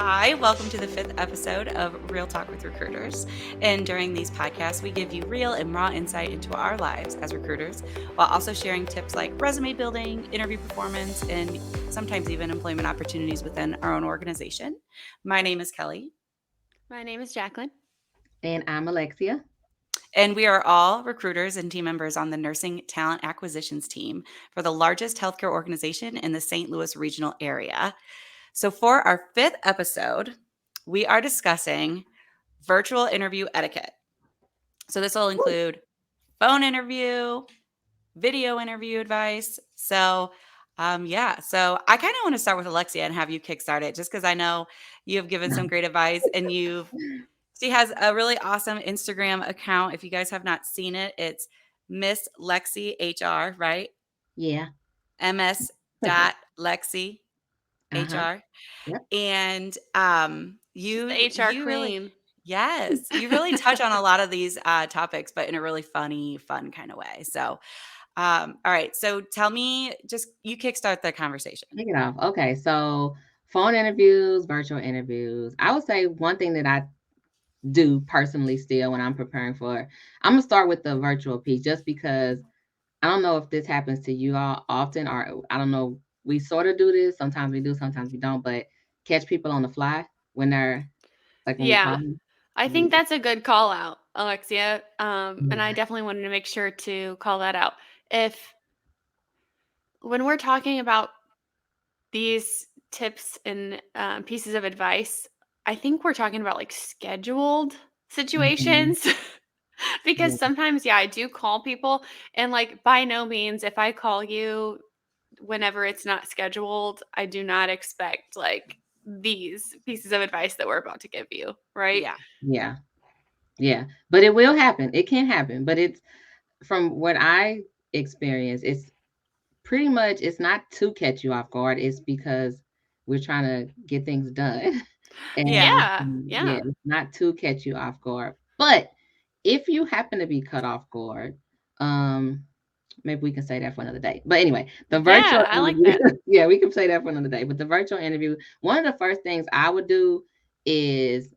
Hi, welcome to the fifth episode of Real Talk with Recruiters. And during these podcasts, we give you real and raw insight into our lives as recruiters, while also sharing tips like resume building, interview performance, and sometimes even employment opportunities within our own organization. My name is Kelly, My name is Jaclynn. And I'm Alexia. and we are all recruiters and team members on the Nursing Talent Acquisitions team for the largest healthcare organization in the St. Louis regional area. So, for our fifth episode, we are discussing virtual interview etiquette. So, this will include phone interview, video interview advice. So I kind of want to start with Alexia and have you kickstart it just because I know you have given some great advice and she has a really awesome Instagram account. If you guys have not seen it, it's Miss Lexi HR, right? Yeah. MS dot Lexi Uh-huh. HR. Yep. And She's the you HR you really queen. yes, you really touch on a lot of these topics, but in a really funny, fun kind of way. So all right. So tell me, just you kickstart the conversation. Take it off. Okay. So phone interviews, virtual interviews. I would say one thing that I do personally still when I'm preparing for, I'm gonna start with the virtual piece just because I don't know if this happens to you all often, or I don't know. We sort of do this. Sometimes we do, sometimes we don't, but catch people on the fly when they're like when we call Yeah, them. I think that's a good call out, Alexia. And I Yeah. definitely wanted to make sure to call that out. If when we're talking about these tips and pieces of advice, I think we're talking about like scheduled Mhm. situations. Because Yeah. sometimes, yeah, I do call people, and like by no means, if I call you whenever it's not scheduled, I do not expect like these pieces of advice that we're about to give you, right? Yeah. Yeah. Yeah. But it will happen. It can happen, but it's from what I experience, it's pretty much it's not to catch you off guard. It's because we're trying to get things done. Yeah. And Yeah, yeah, yeah. it's not to catch you off guard. But if you happen to be cut off guard, um, maybe we can say that for another day. But anyway, the virtual Yeah, I like interview, that. yeah, we can say that for another day. But the virtual interview, one of the first things I would do is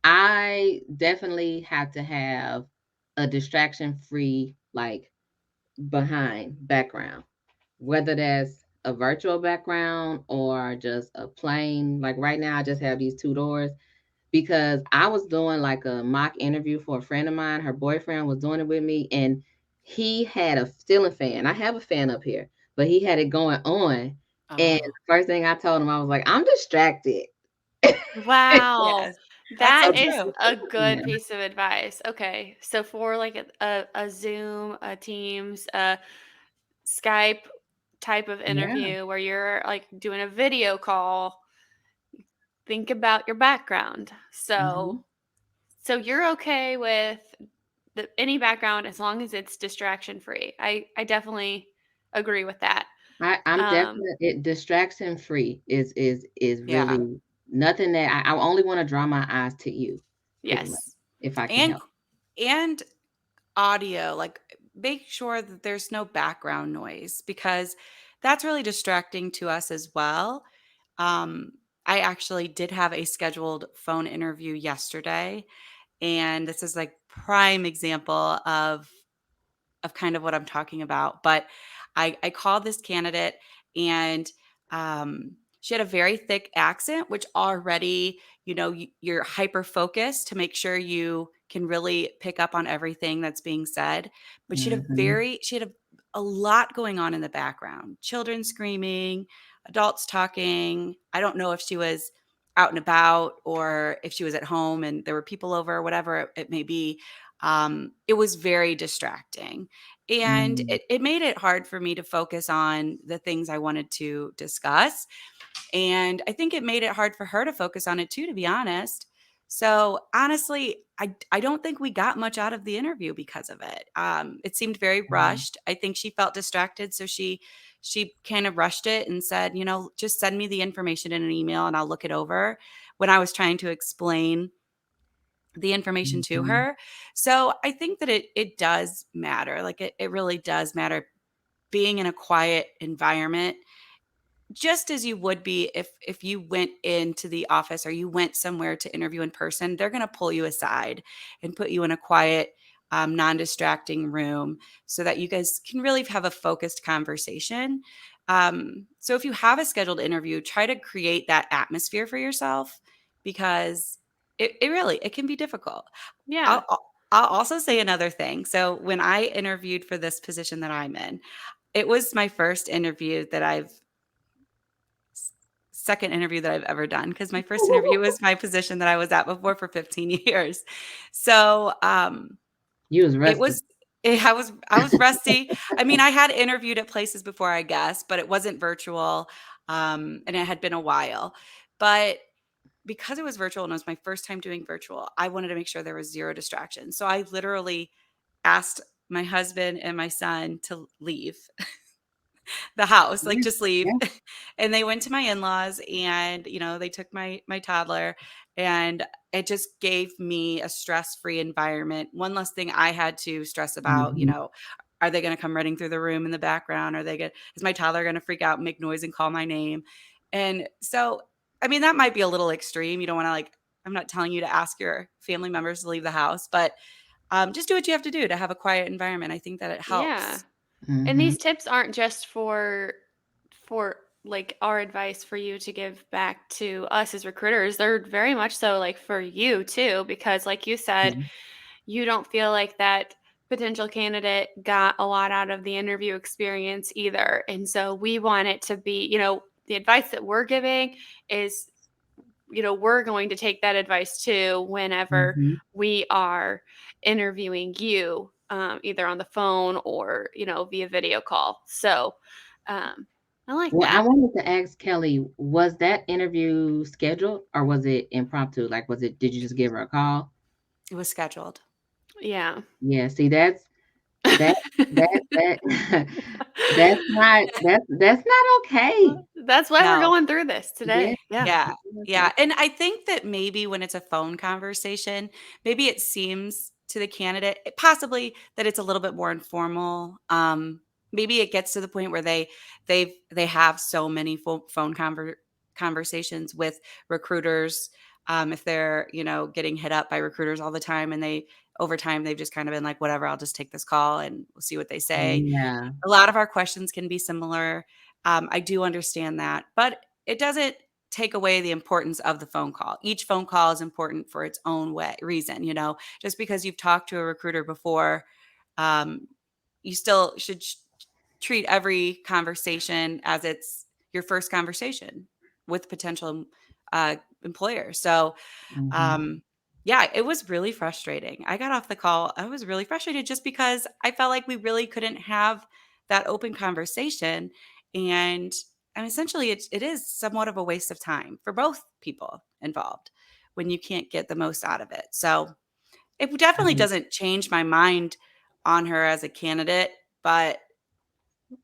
I definitely have to have a distraction free, like behind background, whether that's a virtual background or just a plain, like right now, I just have these two doors because I was doing like a mock interview for a friend of mine. Her boyfriend was doing it with me, and he had a ceiling fan. I have a fan up here, but he had it going on. And the Oh, first thing I told him, I was like, I'm distracted. Wow. yes. That's That so is true. a good Yeah. piece of advice. Okay. So for like a Zoom, a Teams, a Skype type of Yeah. interview where you're like doing a video call, think about your background. Mhm. So you're okay with any background as long as it's distraction free. I definitely agree with that. I'm Um, definitely distraction free is Yeah. really nothing that I only want to draw my eyes to you, pretty much, yes. if I can And help. and audio, like make sure that there's no background noise because that's really distracting to us as well. Um, I actually did have a scheduled phone interview yesterday, and this is like prime example of kind of what I'm talking about. But I called this candidate and she had a very thick accent, which already, you're hyper focused to make sure you can really pick up on everything that's being said. But Mhm. she had a lot going on in the background, children screaming, adults talking. I don't know if she was out and about or if she was at home and there were people over, whatever it may be. It was very distracting. And Mm. it made it hard for me to focus on the things I wanted to discuss. And I think it made it hard for her to focus on it too, to be honest. So honestly, I don't think we got much out of the interview because of it. It seemed very Mm. rushed. I think she felt distracted, so she kind of rushed it and said, just send me the information in an email and I'll look it over. When I was trying to explain the information to Mhm. her. So I think that it does matter. Like it really does matter being in a quiet environment just as you would be if you went into the office or you went somewhere to interview in person, they're going to pull you aside and put you in a quiet, non-distracting room so that you guys can really have a focused conversation. So if you have a scheduled interview, try to create that atmosphere for yourself because it really it can be difficult. Yeah. I'll also say another thing. So when I interviewed for this position that I'm in, it was my first interview that I've second interview that I've ever done because my first interview was my position that I was at before for 15 years. So, You was it rusty. was I was rusty. I mean, I had interviewed at places before, I guess, but it wasn't virtual, and it had been a while. But because it was virtual and it was my first time doing virtual, I wanted to make sure there was 0 distraction. So I literally asked my husband and my son to leave the house, like, Yeah, just leave. yeah. And they went to my in-laws and, they took my toddler, and it just gave me a stress-free environment. One less thing I had to stress about, Mhm. are they gonna come running through the room in the background? Are they gonna is my toddler gonna freak out and make noise and call my name? And so, I mean, that might be a little extreme. You don't wanna, like I'm not telling you to ask your family members to leave the house, but, just do what you have to do to have a quiet environment. I think that it Yeah. helps. And Mhm. these tips aren't just for like our advice for you to give back to us as recruiters. They're very much so like for you too, because like you said, Yeah. you don't feel like that potential candidate got a lot out of the interview experience either. And so we want it to be, the advice that we're giving is, we're going to take that advice too whenever Mhm. we are interviewing you, either on the phone or, via video call. So um, I like Well, I that. wanted to ask Kelly, was that interview scheduled or was it impromptu? Like, did you just give her a call? It was scheduled. Yeah. Yeah, see, that that that's not okay. That's why we're No. going through this Yeah. today. Yeah. Yeah. Yeah. Yeah, and I think that maybe when it's a phone conversation, maybe it seems to the candidate possibly that it's a little bit more informal. Maybe it gets to the point where they have so many phone conversations with recruiters, if they're, getting hit up by recruiters all the time and they over time, they've just kind of been like, "Whatever, I'll just take this call and we'll see what they say." Yeah. A lot of our questions can be similar. I do understand that, but it doesn't take away the importance of the phone call. Each phone call is important for its own reason. Just because you've talked to a recruiter before, um, you still should treat every conversation as it's your first conversation with potential employer. So, Mhm. um, yeah, it was really frustrating. I got off the call. I was really frustrated just because I felt like we really couldn't have that open conversation. And essentially, it is somewhat of a waste of time for both people involved when you can't get the most out of it. So it definitely doesn't change my mind on her as a candidate, but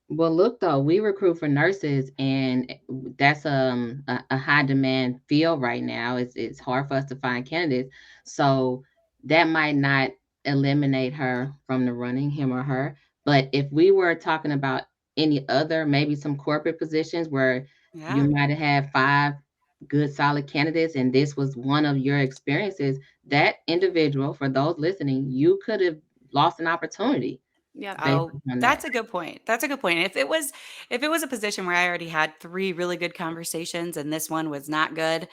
Well, look though, we recruit for nurses, and that's a high demand field right now. It's hard for us to find candidates, so that might not eliminate her from the running, him or her. But if we were talking about any other, maybe some corporate positions where you yeah. might have had 5 good solid candidates, and this was one of your experiences, that individual, for those listening, you could have lost an opportunity Yep. based Oh, on that. that's a good point. That's a good point. If it was a position where I already had 3 really good conversations and this one was not good,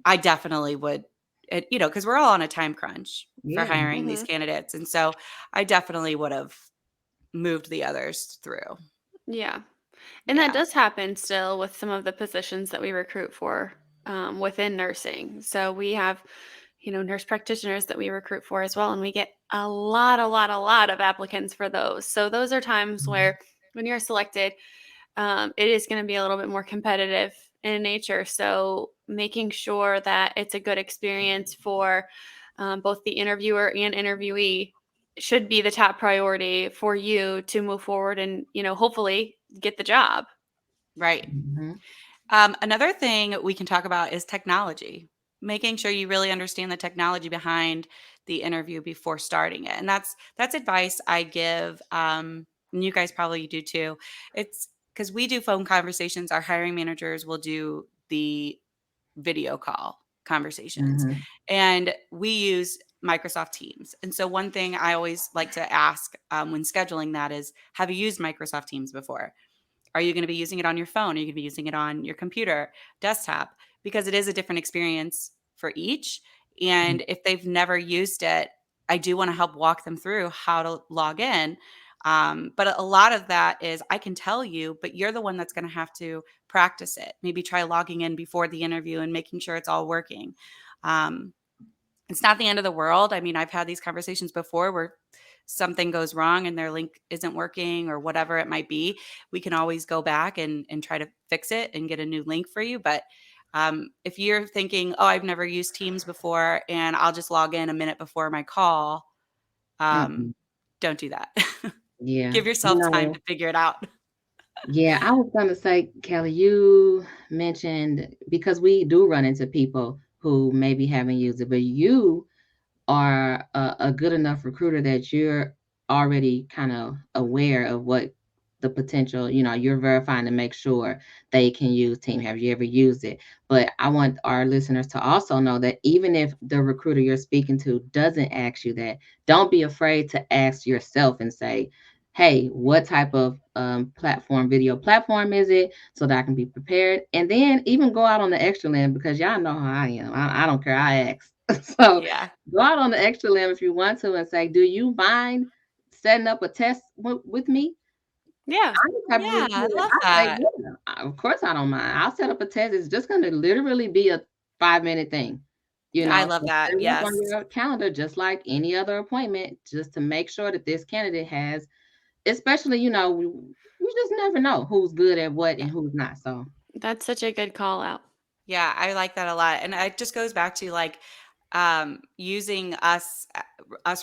I definitely would because we're all on a time crunch for Yeah. hiring these Hmm. candidates, and so I definitely would have moved the others through. Yeah. And that Yeah. does happen still with some of the positions that we recruit for, within nursing. So we have, nurse practitioners that we recruit for as well, and we get a lot of applicants for those. So those are times Mhm. where when you're selected, it is going to be a little bit more competitive in nature. So making sure that it's a good experience for, both the interviewer and interviewee should be the top priority for you to move forward and, hopefully get the job. Right. Mhm. Another thing we can talk about is technology, making sure you really understand the technology behind the interview before starting it. And that's advice I give, and you guys probably do too. It's because we do phone conversations, our hiring managers will do the video call conversations. Mhm. And we use Microsoft Teams. And so, one thing I always like to ask when scheduling that is, have you used Microsoft Teams before? Are you going to be using it on your phone? Are you going to be using it on your computer, desktop? Because it is a different experience for each. Mhm. And if they've never used it, I do want to help walk them through how to log in. But a lot of that is I can tell you, but you're the one that's going to have to practice it. Maybe try logging in before the interview and making sure it's all working. Um, it's not the end of the world. I mean, I've had these conversations before where something goes wrong and their link isn't working or whatever it might be. We can always go back and try to fix it and get a new link for you. But if you're thinking, oh, I've never used Teams before and I'll just log in a minute before my call, um, Mm-mm. don't do that. Yeah. Give yourself time to figure it out. Yeah, I was gonna say, Kelly, you mentioned because we do run into people who maybe haven't used it, but you are a good enough recruiter that you're already kind of aware of what the potential, you're verifying to make sure they can use Team. Have you ever used it? But I want our listeners to also know that even if the recruiter you're speaking to doesn't ask you that, don't be afraid to ask yourself and say, hey, what type of video platform is it, so that I can be prepared? And then even go out on the extra limb, because y'all know how I am. I don't care. I ask. So Yeah. go out on the extra limb if you want to and say, do you mind setting up a test with me? Yeah. I'm the type of Yeah. I recruiter, love I say, that. yeah, of course I don't mind. I'll set up a test. It's just going to literally be a 5-minute thing. I love So that. set it up on Yes. your calendar just like any other appointment, just to make sure that this candidate has, especially, we just never know who's good at what Yeah. and who's not. So, That's such a good call out. Yeah, I like that a lot. And it just goes back to like using us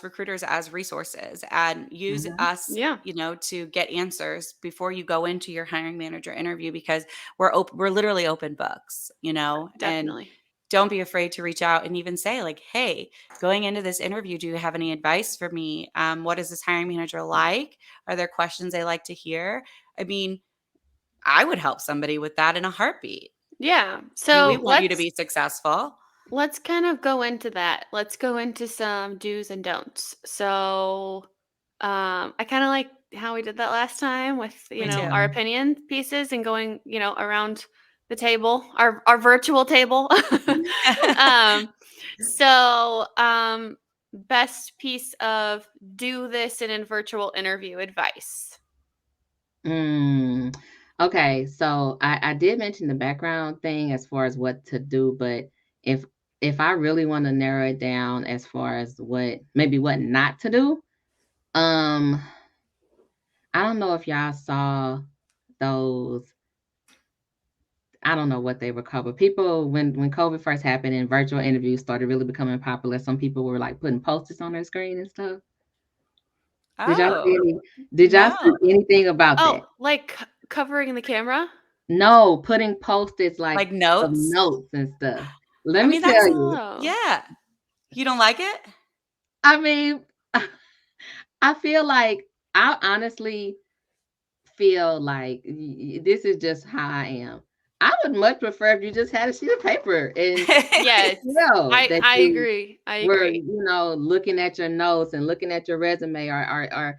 recruiters as resources and use mhm. us, Yeah, to get answers before you go into your hiring manager interview because we're literally open books, and definitely. don't be afraid to reach out and even say like, hey, going into this interview, do you have any advice for me? What is this hiring manager like? Are there questions they like to hear? I mean, I would help somebody with that in a heartbeat. Yeah. I mean, we So want you to let's be successful. let's kind of go into that. Let's go into some do's and don'ts. So I kind of like how we did that last time with, Me too. our Mhm. opinion pieces and going, around the table, our virtual table. um so best piece of do this in a virtual interview advice. Mm. Okay, so I did mention the background thing as far as what to do, but if if I really want to narrow it down as far as what not to do, um, I don't know if y'all saw those. I don't know what they were called, but people, when COVID first happened and virtual interviews started really becoming popular, some people were like putting posters on their screen and stuff. Did y'all see Oh, any? Did y'all no. see anything about that? Oh, like covering the camera? No, putting Post-its, like, Like of notes? notes and stuff. Let I me mean, tell that's you, Oh. yeah. You don't like it? I mean, I feel like I honestly feel like this is just how I am. I would much prefer if you just had a sheet of paper and Yes. that I you agree. I were, agree. looking at your notes and looking at your resume or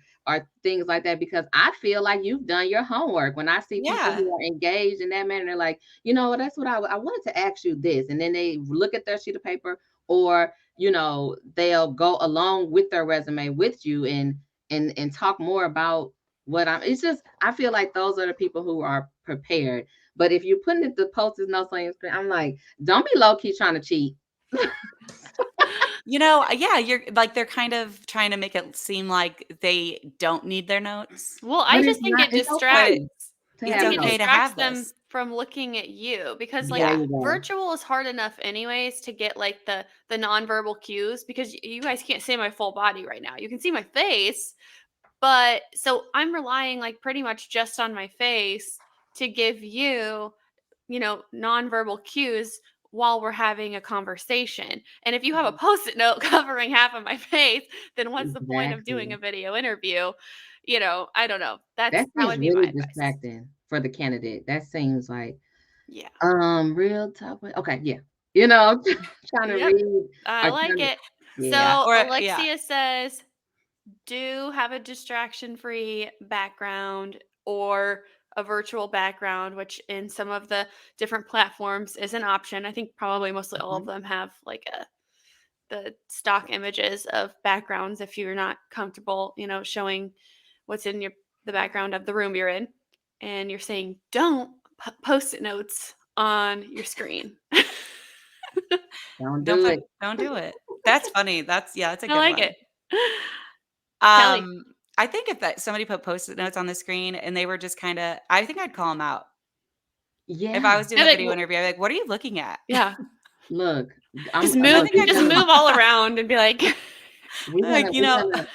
things like that, because I feel like you've done your homework. When I see people Yeah. who are engaged in that manner, they're like, that's what I wanted to ask you this. And then they look at their sheet of paper, or, they'll go along with their resume with you and talk more about it's just, I feel like those are the people who are prepared. But if you're putting the post-it notes on your screen, I'm like, don't be low key trying to cheat. Yeah, you're like they're kind of trying to make it seem like they don't need their notes, Well, But I just think it it's but distracts okay to I it's have think it okay notes. to distracts have them this. from looking at you because like There Yeah. you go. virtual is hard enough anyways to get like the nonverbal cues because you guys can't see my full body right now. You can see my face, but so I'm relying like pretty much just on my face to give you, nonverbal cues while we're having a conversation. And if you have a Mhm. post-it note covering half of my face, then what's the point of doing Exactly. a video interview? I don't know. That That seems would be my really advice. distracting for the candidate. That seems like, Yeah. real topic. Okay, yeah. You know, trying to Yep. read I or like trying to, it. yeah. Yeah, So or yeah. Alexia says, do have a distraction free background or a virtual background, which in some of the different platforms is an option. I think probably mostly all of Mhm. them have like the stock images of backgrounds if you're not comfortable, showing what's in the background of the room you're in. And you're saying, don't post-it notes on your screen. Don't do it. Don't do it. That's funny. That's a I good like one. it. Kelly. Um, I think if that somebody put Post-it notes on the screen and they were just kinda I think I'd call them out. If I Yeah. was doing Yeah, a like, video interview, I'd be like, "What are you looking at?" yeah. Look, Just I move, think we're I'd just just gonna, move all around and be like, like, we're gonna,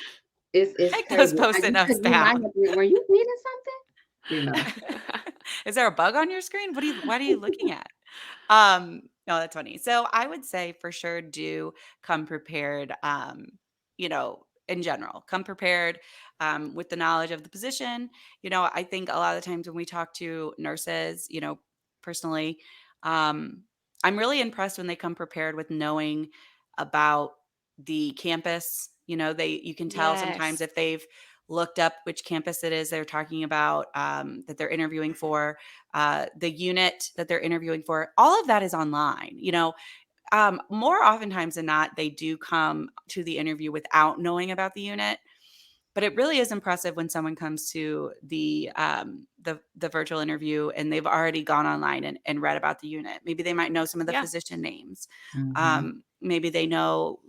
it's take those crazy. Post-it notes You might down. have to, were you reading something? You know. Is there a bug on your screen? What are you looking at? No, that's funny. So I would say for sure do come prepared, in general. Come prepared with the knowledge of the position. I think a lot of the times when we talk to nurses, personally, um, I'm really impressed when they come prepared with knowing about the campus. You can tell sometimes yes. if they've looked up which campus it is they're talking about, that they're interviewing for, the unit that they're interviewing for. All of that is online. More oftentimes than not, they do come to the interview without knowing about the unit. But it really is impressive when someone comes to the virtual interview and they've already gone online and read about the unit. Maybe they might know some of the Yeah. physician names. Mhm. Maybe they know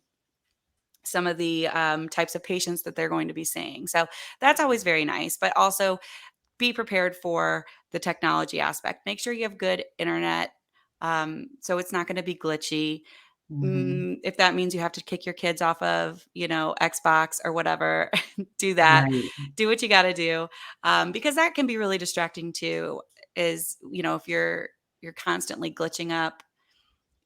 some of the types of patients that they're going to be seeing. So that's always very nice. But also be prepared for the technology aspect. Make sure you have good internet, so it's not going to be glitchy. Mhm. If that means you have to kick your kids off of, Xbox or whatever, do that. Right. Do what you got to do, because that can be really distracting too. Is if you're constantly glitching up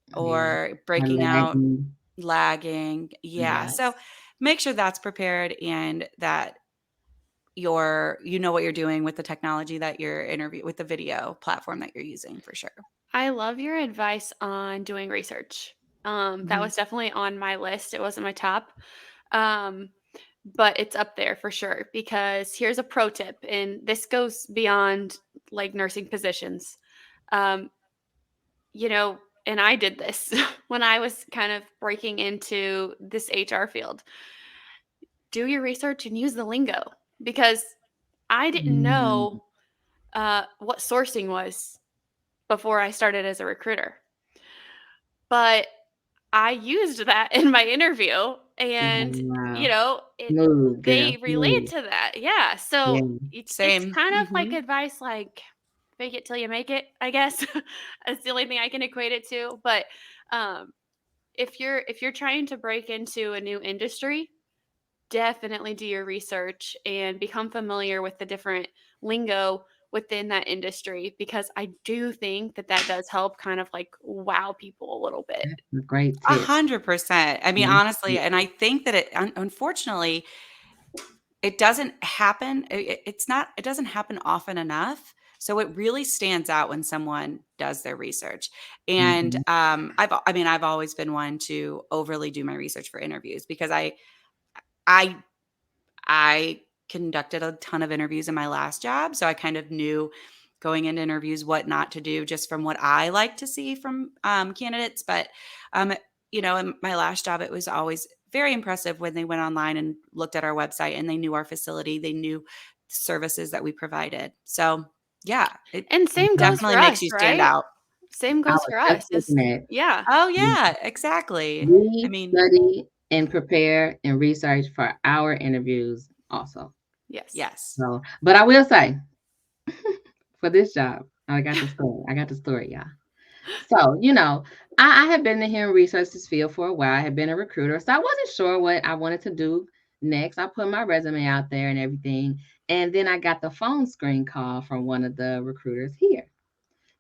Yeah. or Or breaking out, lagging. lagging. Yeah. So Yes. make sure that's prepared and that you know what you're doing with the technology that you're interview with the video platform that you're using for sure. I love your advice on doing research. That Mhm. was definitely on my list. It wasn't my top. Um, but it's up there for sure because here's a pro tip, and this goes beyond like nursing positions. Um, and I did this when I was kind of breaking into this HR field. Do your research and use the lingo because I didn't Mhm. know what sourcing was before I started as a recruiter. But I used that in my interview and, Wow. it Smooth, girl, they relate smooth. to that. Yeah. So Yeah. it's Same. kind of like Mhm. advice like fake it till you make it, I guess. That's the only thing I can equate it to. But um if you're trying to break into a new industry, definitely do your research and become familiar with the different lingo within that industry because I do think that that does help kind of like wow people a little bit. That's a great A tip. 100%. I mean, Great honestly, tip. and I think that unfortunately, it doesn't happen. It doesn't happen often enough. So it really stands out when someone does their research. And Mhm. I've always been one to overly do my research for interviews because I I conducted a ton of interviews in my last job, so I kind of knew going into interviews what not to do just from what I like to see from candidates. But um, in my last job, it was always very impressive when they went online and looked at our website and they knew our facility, they knew the services that we provided. So yeah, it And same goes definitely for makes us, you stand right? out. Same I goes was for just us. Is thinking that. yeah. Oh Yeah. yeah, exactly. I We mean, study and prepare and research for our interviews also. Yes. yes. So, but I will say, for this job, I got the story. I got the story, y'all. So, I had been in here and researched this field for a while. I had been a recruiter, so I wasn't sure what I wanted to do next. I put my resume out there and everything. And then I got the phone screen call from one of the recruiters here.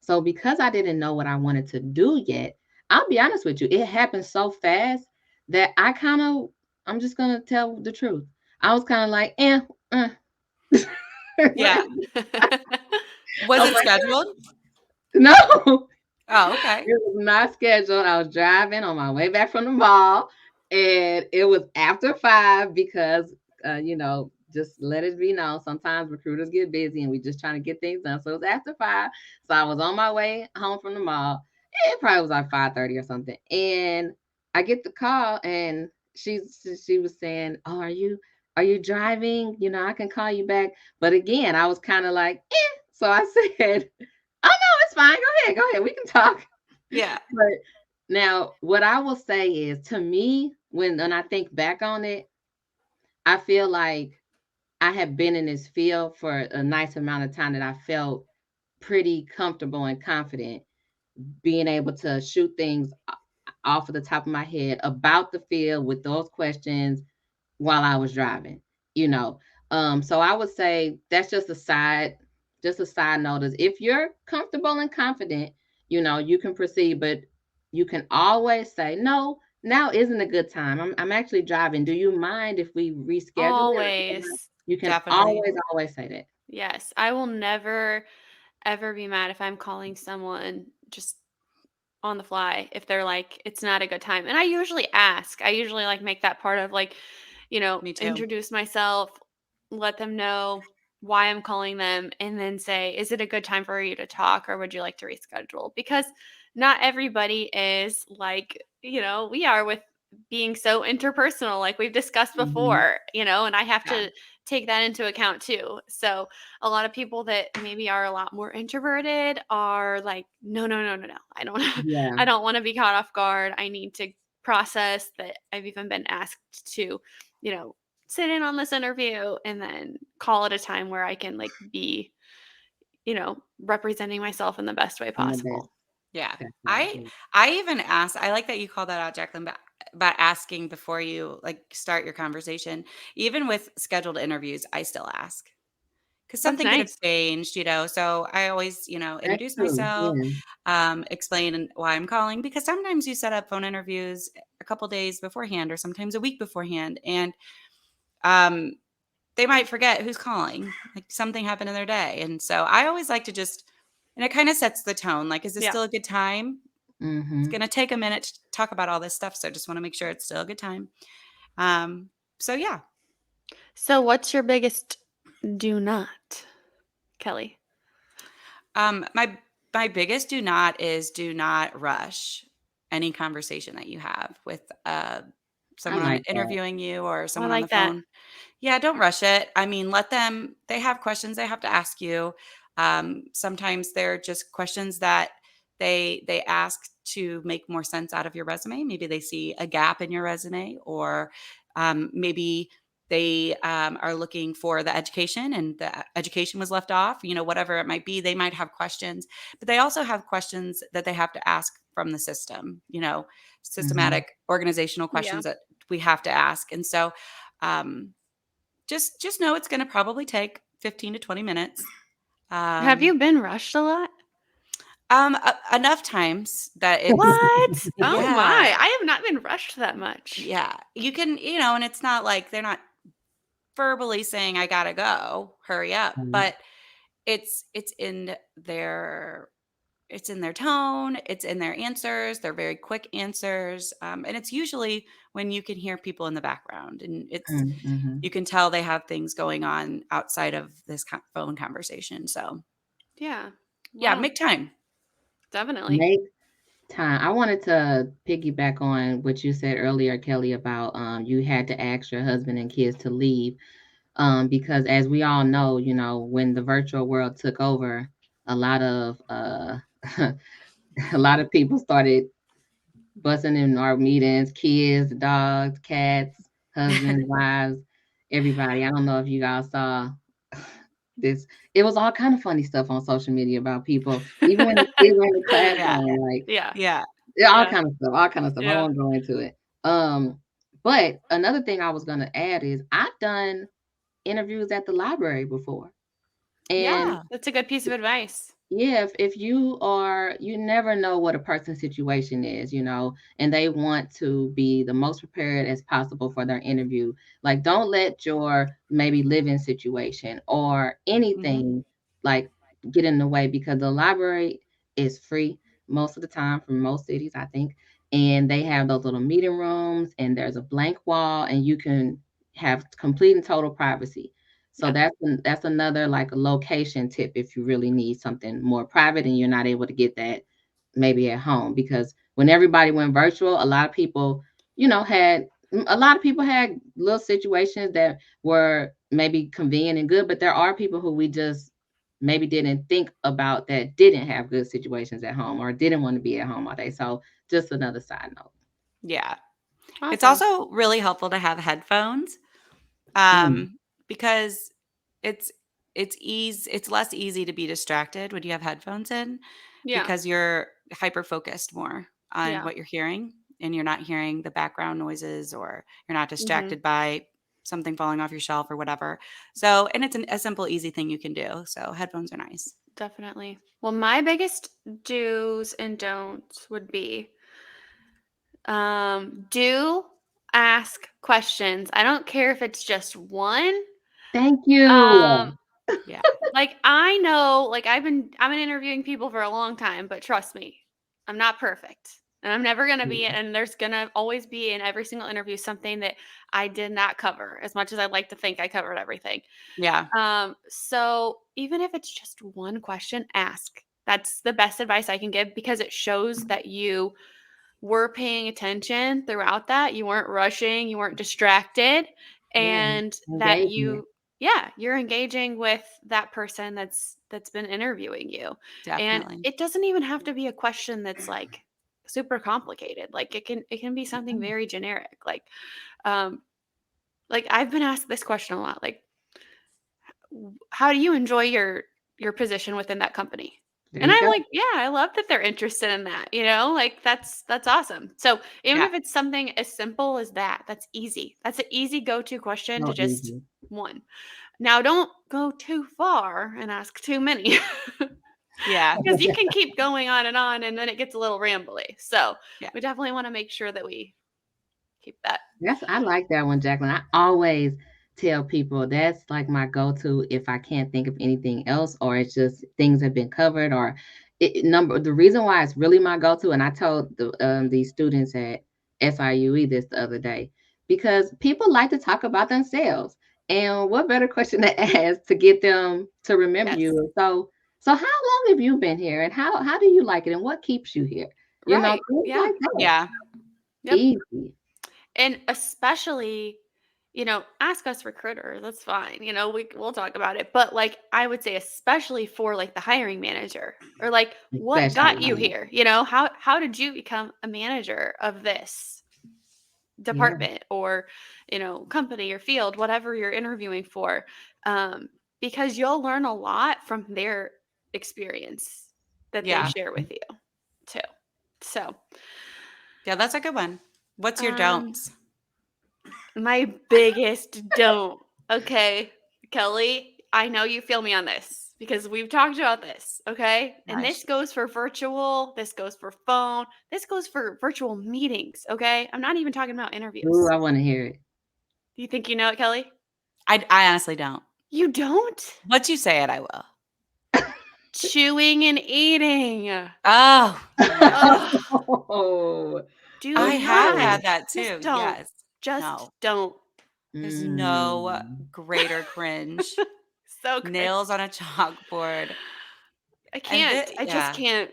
So, because I didn't know what I wanted to do yet, I'll be honest with you, it happened so fast that I'm just going to tell the truth. I was kind of like, Yeah. Was I'm it like, scheduled? no. Oh, okay. It was not scheduled. I was driving on my way back from the mall, and it was after 5 because, just let it be known, sometimes recruiters get busy and we just trying to get things done. So it was after 5. So I was on my way home from the mall. It probably was like 5:30 or something. And I get the call and she was saying, "Oh, are you driving? I can call you back." But again, I was kind of like, eh. So I said, "Oh no, it's fine. Go ahead. We can talk." Yeah. But now, what I will say is, to me, when I think back on it, I feel like I have been in this field for a nice amount of time that I felt pretty comfortable and confident being able to shoot things off of the top of my head about the field with those questions while I was driving, you know. So I would say that's just a side note is if you're comfortable and confident, you can proceed, but you can always say, no, now isn't a good time. I'm actually driving. Do you mind if we reschedule it? Always. You can Definitely. always say that. Yes. I will never ever be mad if I'm calling someone just on the fly if they're like it's not a good time. And I usually ask. I usually like make that part of like, Me too. introduce myself, let them know why I'm calling them and then say, "Is it a good time for you to talk or would you like to reschedule?" Because not everybody is like, we are with being so interpersonal like we've discussed Mhm. before, and I have Yeah. to take that into account too. So, a lot of people that maybe are a lot more introverted are like, no, no, no, no, no. I don't Yeah, I don't want to be caught off guard. I need to process that I've even been asked to, you know, sit in on this interview and then call it a time where I can like be, representing myself in the best way and the best. possible. Yeah. Definitely. I Yeah. I even asked, I like that you called that out, Jacqueline, but about asking before you like start your conversation. Even with scheduled interviews, I still ask. Because That's something could have nice. changed, so I always, That's introduce true. myself, Yeah. explain why I'm calling because sometimes you set up phone interviews a couple days beforehand or sometimes a week beforehand, and um, they might forget who's calling. Like something happened in their day, and so I always like to just, and it kind of sets the tone. Like, is this Yeah. still a good time? It's Mhm. gonna take a minute to talk about all this stuff, so I just want to make sure it's still a good time. Um, so yeah, So, what's your biggest do not, Kelly? my biggest do not is do not rush any conversation that you have with I someone on like that. interviewing you or I someone on the like that. phone. Yeah, don't rush it. I mean, let them. They have questions they have to ask you. Sometimes they're just questions that they ask to make more sense out of your resume. Maybe they see a gap in your resume, or maybe they are looking for the education and the education was left off, whatever it might be. They might have questions, but they also have questions that they have to ask from the system, Mhm. systematic organizational Yeah. questions that we have to ask. And so um, just know it's gonna probably take 15 to 20 minutes. Have Um, you been rushed a lot? enough times that it's What? Oh my. yeah, I have not been rushed that much. yeah. You can, and it's not like they're not verbally saying, "I gotta go, hurry up," Right. but it's in their it's in their tone, it's in their answers, they're very quick answers, and it's usually when you can hear people in the background, and Mhm. you can tell they have things going on outside of this phone conversation. So Yeah. yeah, Wow. make time. Definitely. Make time. I wanted to piggyback on what you said earlier, Kelly, about you had to ask your husband and kids to leave. Because as we all know, when the virtual world took over, a lot of a lot of people started busting in our meetings, kids, dogs, cats, husbands, wives, everybody. I don't know if you guys saw this. It was all kind of funny stuff on social media about people, even when the kids were in the Yeah, classroom, like Yeah. yeah, yeah, all Yeah. kind of stuff, all kind of stuff. I Yeah. won't go into it. But another thing I was gonna add is I've done interviews at the library before. And yeah, That's a good piece of advice. Yeah, if you are, you never know what a person's situation is, and they want to be the most prepared as possible for their interview. Like, don't let your maybe living situation or Mhm. anything like get in the way, because the library is free most of the time from most cities, I think. And they have those little meeting rooms, and there's a blank wall, and you can have complete and total privacy. So Yeah. that's another like a location tip if you really need something more private and you're not able to get that maybe at home, because when everybody went virtual, a lot of people had little situations that were maybe convenient and good, but there are people who we just maybe didn't think about that didn't have good situations at home or didn't want to be at home all day. So just another side note. Yeah. It's Awesome. also really helpful to have headphones, Mm, because it's it's less easy to be distracted when you have headphones in, Yeah. because you're hyper focused more on Yeah. what you're hearing, and you're not hearing the background noises, or you're not Mhm. distracted by something falling off your shelf or whatever. So, and it's a simple, easy thing you can do. So, headphones are nice. Definitely. Well, my biggest do's and don'ts would be do ask questions. I don't care if it's just one. thank you. Um Yeah. like I know like I've been interviewing people for a long time, but trust me, I'm not perfect. And I'm never going to be it, and there's going to always be in every single interview something that I did not cover as much as I'd like to think I covered everything. Yeah. So even if it's just one question, ask. That's the best advice I can give because it shows that you were paying attention throughout that. You weren't rushing, you weren't distracted, Yeah, and that engagement. you're engaging with that person that's been interviewing you. And Definitely. it doesn't even have to be a question that's like super complicated. Like it can be something very generic. Um like I've been asked this question a lot. Like how do you enjoy your position within that company? There And you I'm go. like, yeah, I love that they're interested in that, like that's awesome. So even Yeah. if it's something as simple as that, that's easy. That's an easy go-to question to So just easy. one. Now don't go too far and ask too many. Yeah. Because you can keep going on and then it gets a little rambly. So Yeah. we definitely want to make sure that we keep that. I like that one, Jaclyn. I always tell people that's like my go-to if I can't think of anything else, or it's just things have been covered, or the reason why it's really my go-to, and I told these students at SIUE this the other day, because people like to talk about themselves, and what better question to ask to get them to remember Yes. you? So how long have you been here, and how do you like it, and what keeps you here? Right. Things Yeah. like that. Yeah. Yep. Easy. And especially, ask us recruiters. That's fine. We'll talk about it. But like I would say especially for like the hiring manager or like what got you Especially. here? How did you become a manager of this Yeah. department or, company or field, whatever you're interviewing for. Um because you'll learn a lot from their experience that they Yeah. share with you too. So, Yeah. That's a good one. What's your um don'ts? my biggest don't. Okay, Kelly, I know you feel me on this because we've talked about this, okay? And Gosh. this goes for virtual, this goes for phone, this goes for virtual meetings, okay? I'm not even talking about Ooh, interviews. I wanna hear it. Do you think you know it, Kelly? I honestly don't. You don't? Once you say it, I will. Chewing and eating. Oh, yes. Ugh, Oh, do I have not. okay. had that Just too. don't. Yes. Just No. don't. There's no Mm. greater cringe. So cringe. Nails on a chalkboard. I And can't. I just yeah, can't.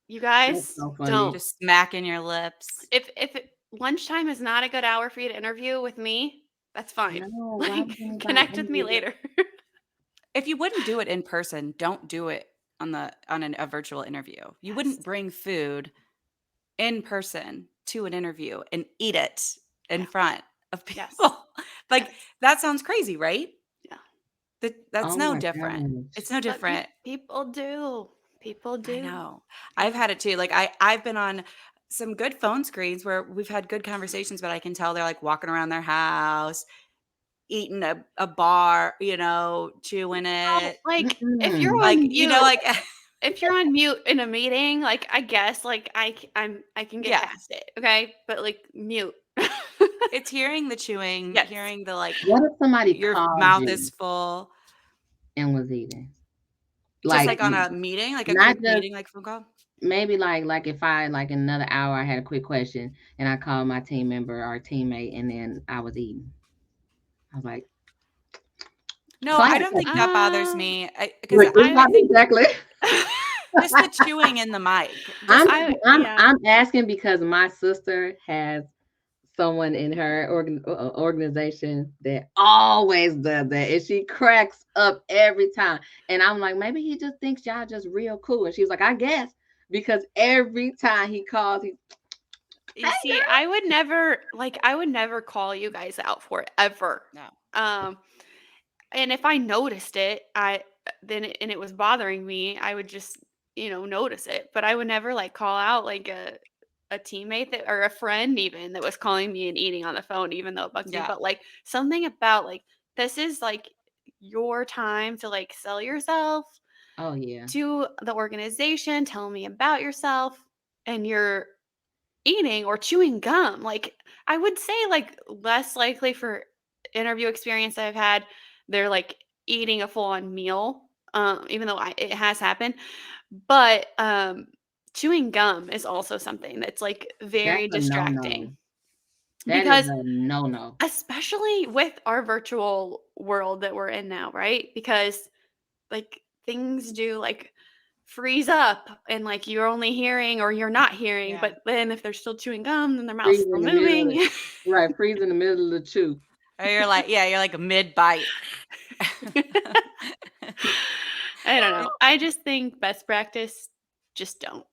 You That's guys, so funny. don't. just smacking your lips. If lunchtime is not a good hour for you to interview with me, that's fine. No, why Like, would anybody connect with me interview with later. If you wouldn't do it in person, don't do it a virtual interview. You Yes. wouldn't bring food in person to an interview and eat it in Yeah. front of Yes. people. Like, Yes. that sounds crazy, right? Yeah. That's oh no my different. gosh. It's no But different. people do. People I do. know. I've Yeah. had it too. Like, I've been on some good phone screens where we've had good conversations, but I can tell they're like walking around their house, eating a bar, chewing Oh, it. like if you're Mm-mm. Like, on mute, like if you're on mute in a meeting, like, I guess, like, I can get Yeah. past it, okay? But, like, mute. It's hearing the chewing, Yes. hearing the, like, What if somebody your called mouth is you full. and was eating? Just Like, like on a meeting, like a not quick just meeting, like phone call? maybe like if I like in another hour I had a quick question and I called my team member or teammate and then I was eating. I was like, so No, I I had a don't think question. that bothers Um, me, because Wait, it's I not think exactly. just the chewing in the mic, I'm just I I'm yeah. I'm asking because my sister has someone in her organization that always does that, and she cracks up every time. And I'm like, maybe he just thinks y'all just real cool. And she was like, I guess because every time he calls, he, hey You see, girl. I would never call you guys out for it ever. no. Um, and if I noticed it, and it was bothering me, I would just, notice it. But I would never like call out like a teammate that or a friend even that was calling me and eating on the phone, even though it bugs me. Yeah. But like something about like this is like your time to like sell yourself Oh yeah, to the organization, tell me about yourself, and you're eating or chewing gum. Like, I would say, like, less likely for interview experience I've had, they're, like, eating a full-on meal, even though it has happened. But, chewing gum is also something that's, like, that's very a no no. distracting That is because a no no. especially with our virtual world that we're in now, right? Because like things do like freeze up and like you're only hearing or you're not hearing, Yeah. but then if they're still chewing gum, then their mouth's Freeze still in the middle of moving. it, right? Freeze in the middle of the chew. Or you're like, yeah, you're like a mid-bite. I don't know. It I just think best practice, just don't.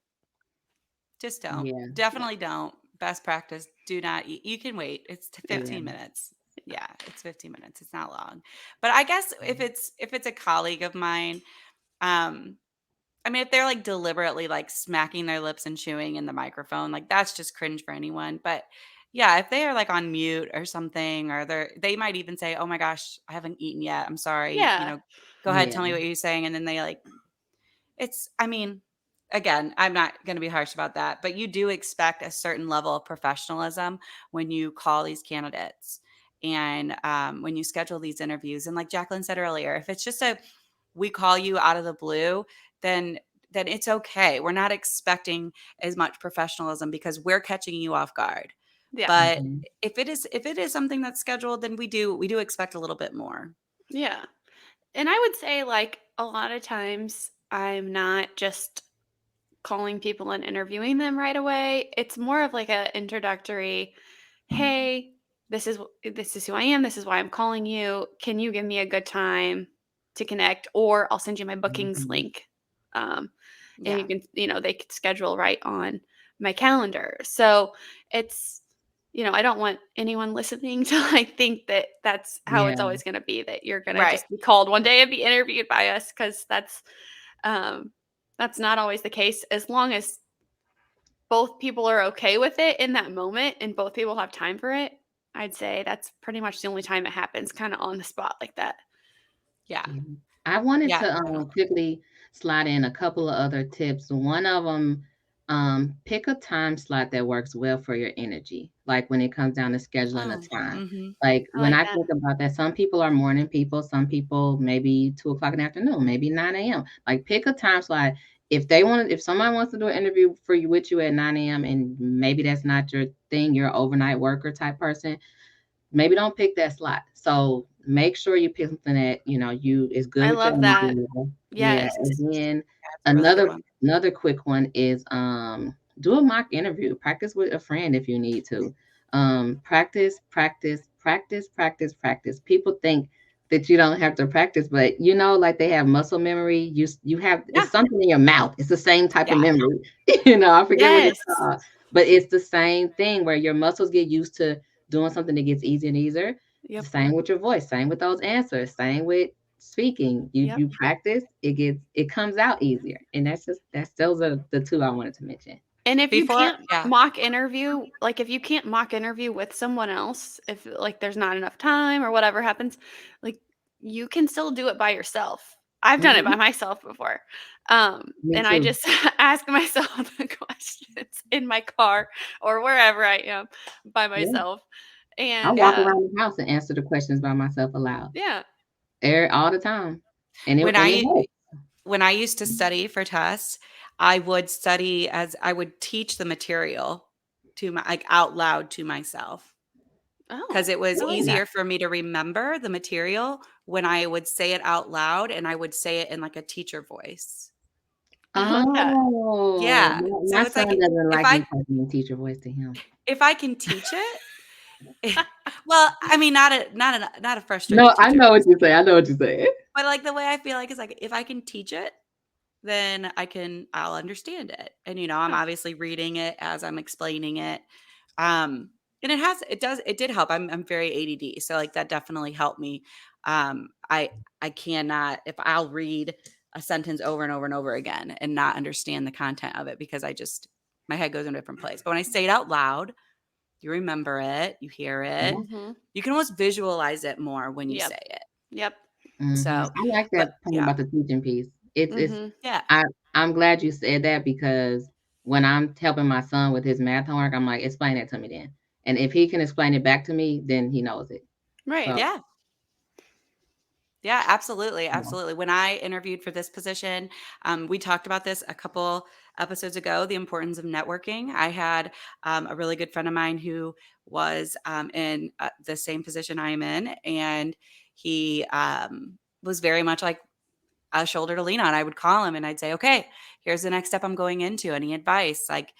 just don't. Yeah, Definitely don't. Best practice, do not eat. You can wait. It's yeah. 15 minutes. Yeah, it's 15 minutes. It's not long. But I guess if it's a colleague of mine, um, I mean, if they're like deliberately like smacking their lips and chewing in the microphone, like that's just cringe for anyone. But yeah, if they are like on mute or something, or they might even say, "Oh my gosh, I haven't eaten yet. I'm sorry. Yeah. Go ahead, Yeah, tell me what you're saying." And then they like, I mean, again, I'm not going to be harsh about that, but you do expect a certain level of professionalism when you call these candidates and when you schedule these interviews. And like Jaclyn said earlier, if it's just we call you out of the blue, then it's okay. We're not expecting as much professionalism because we're catching you off guard. Yeah. But mhm, if it is something that's scheduled, then we do expect a little bit more. Yeah. And I would say like a lot of times I'm not just calling people and interviewing them right away. It's more of like a introductory, "Hey, this is who I am. This is why I'm calling you. Can you give me a good time to connect or I'll send you my bookings mhm. link." Um and you Yeah. can, they could schedule right on my calendar. So, it's I don't want anyone listening to like think that that's how Yeah, it's always going to be that you're going to Right. just be called one day and be interviewed by us cuz um, that's not always the case as long as both people are okay with it in that moment and both people have time for it. I'd say that's pretty much the only time it happens kind of on the spot like that. Yeah. yeah. I wanted Yeah. to Definitely. quickly slide in a couple of other tips. One of them, pick a time slot that works well for your energy. Like when it comes down to scheduling a Oh. time. Mm-hmm. Like I when like I that. think about that, some people are morning people, some people maybe 2 o'clock in the afternoon, maybe 9 a.m. Like pick a time slot. If someone wants to do an interview for you with you at 9 a.m. and maybe that's not your thing, you're an overnight worker type person, maybe don't pick that slot. So make sure you pick something that you is good I with your love energy that. level. Yeah. Yes. Again, That's a really good another one. another quick one is do a mock interview. Practice with a friend if you need to. Practice, practice, practice, practice, practice. People think that you don't have to practice, but like they have muscle memory. You have Yeah. it's something in your mouth. It's the same type of Yeah. memory. I forget what it's Yes. called, but it's the same thing where your muscles get used to doing something that gets easier and easier. The Yep. same with your voice, same with those answers, same with speaking. You Yep. you practice, it comes out easier. And that's those are the two I wanted to mention. And if you Before, can't yeah. mock interview, like if you can't mock interview with someone else, if like there's not enough time or whatever happens, like you can still do it by yourself. I've done it by Mhm. myself before. Me And I too. just ask myself the questions in my car or wherever I am by Yeah. myself. I And walk around the house and answer the questions by myself aloud, yeah. all the time, and When it I helps. when I used to study for tests, I would study as I would teach the material to my like out loud to myself because Oh, it was I like Ooh. that. easier for me to remember the material when I would say it out loud and I would say it in like a teacher voice. I like that. Oh, Yeah. my So it's son like doesn't if like I me talking in teacher voice to him. if I can teach it, well, I mean, not a frustrated No, I teacher know what voice, you're saying. I know what you're saying. but like the way I feel like is like if I can teach it, then I'll understand it. And I'm Huh. obviously reading it as I'm explaining it. Um and it did help. I'm very ADD, so like that definitely helped me. I cannot if I'll read a sentence over and over and over again and not understand the content of it because my head goes in a different place. But when I say it out loud, you remember it, you hear it. Yeah. Mhm. You can almost visualize it more when you Yep. say it. Yep. Mhm. So, I like but that part yeah. about the teaching piece. It's Mhm. Yeah. I I'm glad you said that because when I'm helping my son with his math homework, I'm like, explain that to me then. And if he can explain it back to me, then he knows it. Right. So Yeah. Yeah, absolutely, yeah. absolutely. When I interviewed for this position, we talked about this a couple episodes ago, the importance of networking. I had a really good friend of mine who was in the same position I am in, and he was very much like a shoulder to lean on. I would call him and I'd say, okay, here's the next step I'm going into. Any advice? Like,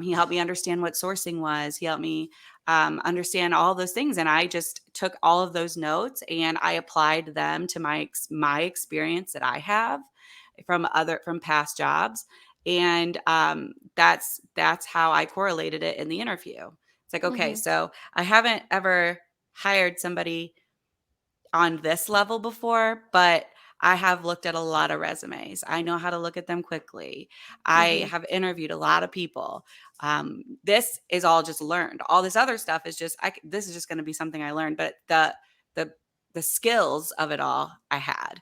he helped me understand what sourcing was. He helped me understand all those things. And I just took all of those notes and I applied them to my experience that I have from past jobs. And that's how I correlated it in the interview. It's like, okay, Mhm. so I haven't ever hired somebody on this level before, but I have looked at a lot of resumes. I know how to look at them quickly. I Mhm. have interviewed a lot of people. This is all just learned. All this other stuff is just this is just going to be something I learned. But the the skills of it all I had.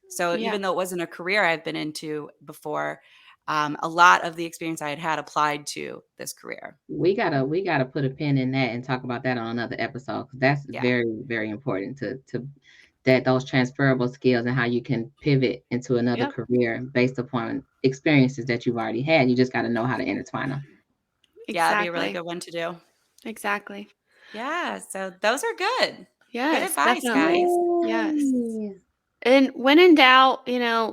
So Yeah. even though it wasn't a career I've been into before, a lot of the experience I had applied to this career. We gotta put a pin in that and talk about that on another episode because that's Yeah, very, very important to that those transferable skills and how you can pivot into another Yep. career based upon experiences that you've already had. You just got to know how to intertwine them. yeah, that'd be a really Exactly. good one to do. Exactly. Yeah, so those are good. Good Yes, advice, definitely. guys. Yes. Yes. And when in doubt,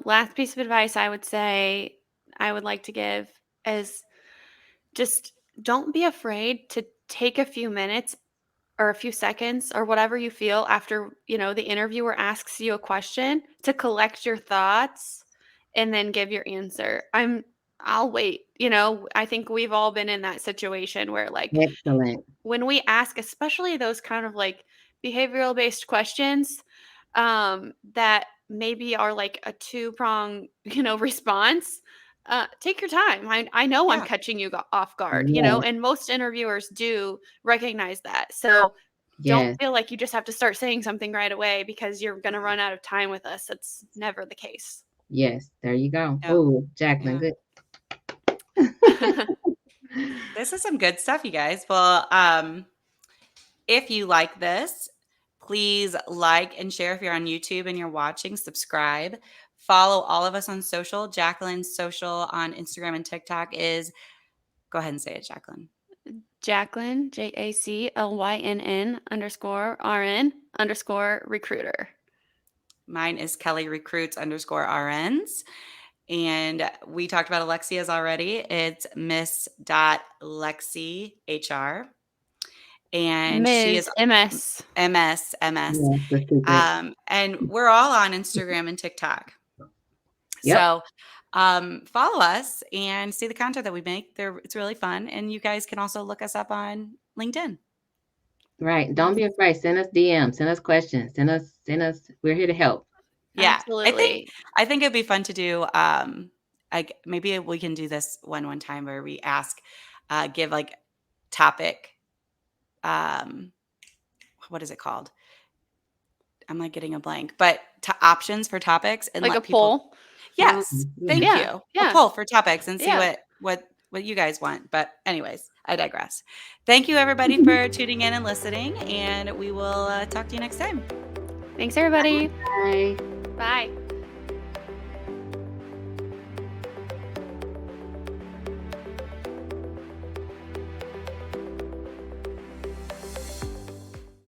last piece of advice I would say I would like to give is just don't be afraid to take a few minutes or a few seconds or whatever you feel after, the interviewer asks you a question to collect your thoughts and then give your answer. I'll wait. I think we've all been in that situation where like Excellent. when we ask, especially those kind of like behavioral based questions, that maybe are like a two prong, response. Take your time. I know I'm Yeah. catching you off guard, Yes. and most interviewers do recognize that. So don't Yes. feel like you just have to start saying something right away because you're going to run out of time with us. That's never the case. Yes. There you go. Yeah. Oh, Jaclyn, Yeah. good. This is some good stuff, you guys. Well, if you like this, please like and share if you're on YouTube and you're watching, subscribe. Follow all of us on social. Jaclyn's social on Instagram and TikTok is go ahead and say it, Jaclyn. Jaclynn, JACLYNN_RN_recruiter. Mine is Kelly Recruits _RNs. And we talked about Alexia's already. It's Miss Lexi HR. And she is Ms. MS. MS. Yes, the secret. And we're all on Instagram and TikTok. Yep. So follow us and see the content that we make. It's really fun. And you guys can also look us up on LinkedIn. Right. Don't be Mhm. afraid. Send us DM. Send us questions. Send us. We're here to help. Yeah. Absolutely. I think it'd be fun to do maybe we can do this one time where we ask give like topic um what is it called? I'm like getting a blank, but to options for topics and Like a let people. poll. Yes, Yeah. thank Yeah. you. A Yeah. poll for topics and see Yeah. what you guys want. But anyways, I digress. Thank you everybody for tuning in and listening, and we will talk to you next time. Thanks, everybody. Bye. Bye.